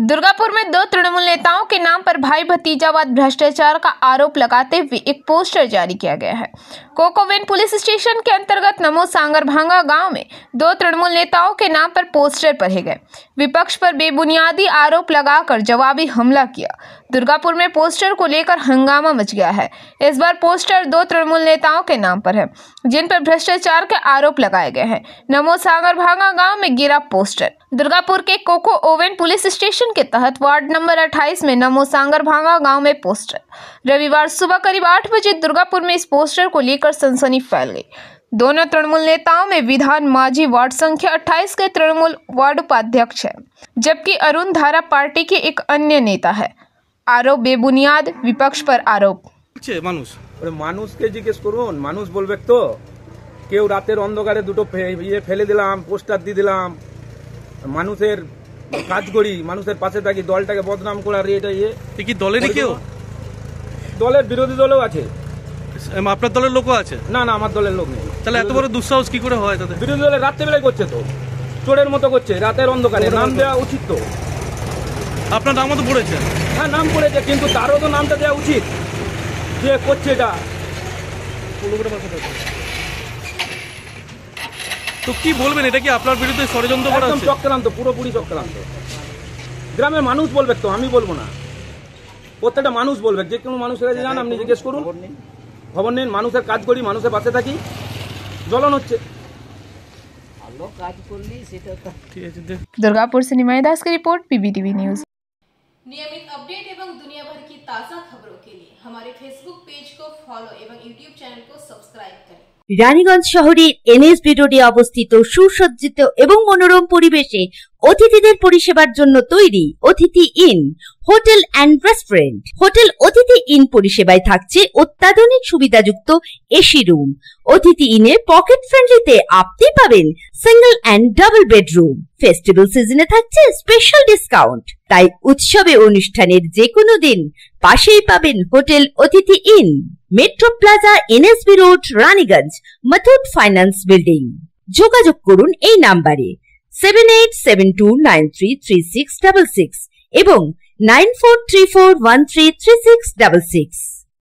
दुर्गापुर में दो तृणमूल नेताओं के नाम पर भाई भतीजावाद भ्रष्टाचार का आरोप लगाते हुए एक पोस्टर जारी किया गया है। कोकोवेन पुलिस स्टेशन के अंतर्गत नमो सांगरभांगा गांव में दो तृणमूल नेताओं के नाम पर पोस्टर पढ़े गए। विपक्ष पर बेबुनियादी आरोप लगाकर जवाबी हमला किया। दुर्गापुर में पोस्टर को लेकर हंगामा मच गया है। इस बार पोस्टर दो तृणमूल नेताओं के नाम पर है, जिन पर भ्रष्टाचार के आरोप लगाए गए हैं। नमो सांगरभांगा गांव में गिरा पोस्टर। दुर्गापुर के कोको ओवेन पुलिस स्टेशन के तहत वार्ड नंबर 28 में नमो सांगरभांगा गांव में पोस्टर। रविवार सुबह करीब 8 बजे दुर्गापुर में इस पोस्टर को लेकर सनसनी फैल गई। दोनों तृणमूल नेताओं में विधान मांझी वार्ड संख्या 28 के तृणमूल वार्ड उपाध्यक्ष है, जबकि अरुण धारा पार्टी के एक अन्य नेता है। आरोप बेबुनियाद, विपक्ष पर आरोप। মানুষকে জিজ্ঞেস করুন, মানুষ বলবে তো। কেউ রাতের অন্ধকারে দুটো ফেলে দিলাম, পোস্টার দিয়ে দিলাম, মানুষের কাজ করি, মানুষের পাশে থাকি, দলটাকে বদনাম করার এটা কি দলেরই কেউ? দলের বিরোধী দলও আছে। আপনার দলের লোকও আছে? না না, আমার দলের লোক নেই। তাহলে এত বড় দুঃসাহস কি করে হয়? তাদের বিরোধী দলের রাত্রেবেলায় করছে তো, চোরের মতো করছে, রাতের অন্ধকারে। নাম দেওয়া উচিত তো। আপনার নামও তো পড়েছে? হ্যাঁ, নাম পড়েছে, কিন্তু তারও তো নামটা দেওয়া উচিত যে করছে এটা। তো কি বলবেন, এটা কি আপনার বিরুদ্ধে ষড়যন্ত্র করা হচ্ছে? চক্রান্ত, পুরোপুরি চক্রান্ত। গ্রামের মানুষ বলবে তো, আমি বলবো না। প্রত্যেকটা মানুষ বলবে, যে কোনো মানুষের কাছে যান, আপনি জিজ্ঞেস করুন, খবর নিন। মানুষের কাজ করি, মানুষের পাশে থাকি, জ্বলন হচ্ছে। दुर्गापुर से निमाई दास की रिपोर्ट, PBTV न्यूज। नियमित अपडेट एवं दुनिया भर की ताज़ा खबरों के लिए हमारे फेसबुक पेज को फॉलो एवं यूट्यूब चैनल को सब्सक्राइब करें। রানীগঞ্জ শহরের NSB রোডে অবস্থিত সুসজ্জিত এবং মনোরম পরিবেশে অতিথিদের পরিষেবার জন্য তৈরি অতিথি in hotel and restaurant. Hotel অতিথি ইন পরিষেবায় থাকছে অত্যাধুনিক সুবিধাযুক্ত এসি রুম। অতিথি ইনে পকেট ফ্রেন্ডলিতে আপনি পাবেন single and double bedroom. Festival সিজনে থাকছে স্পেশাল ডিসকাউন্ট। তাই উৎসবে অনুষ্ঠানের যে কোনো দিন পাশেই পাবেন হোটেল অতিথি in, metro plaza, NSB road, Raniganj, Muthoot finance building. যোগাযোগ করুন এই নাম্বারে 7872933666 এবং 9434133666।